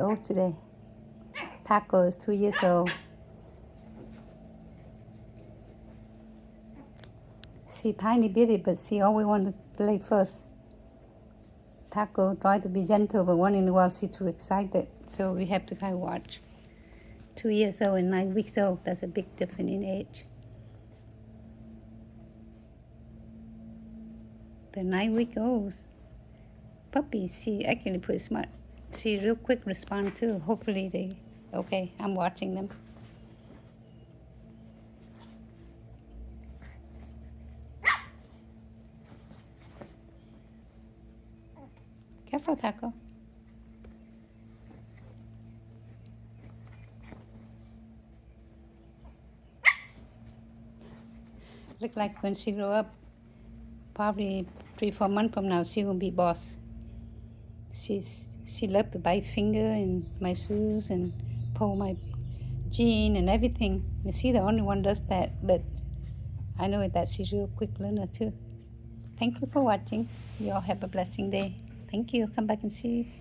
old today. Taco is 2 years old. She tiny bitty, but she always want to play first. Taco try to be gentle, but once in a while she's too excited, so we have to kind of watch. 2 years old and 9 weeks old, that's a big difference in age. The 9-week-old puppy, she actually pretty smart. She real quick respond too. Hopefully they, okay, I'm watching them. Careful, Taco. Look like when she grow up, probably 3-4 months from now, she will be boss. She loved to bite finger in my shoes and pull my jean and everything. And she the only one does that, but I know that she's real quick learner too. Thank you for watching. You all have a blessing day. Thank you. Come back and see.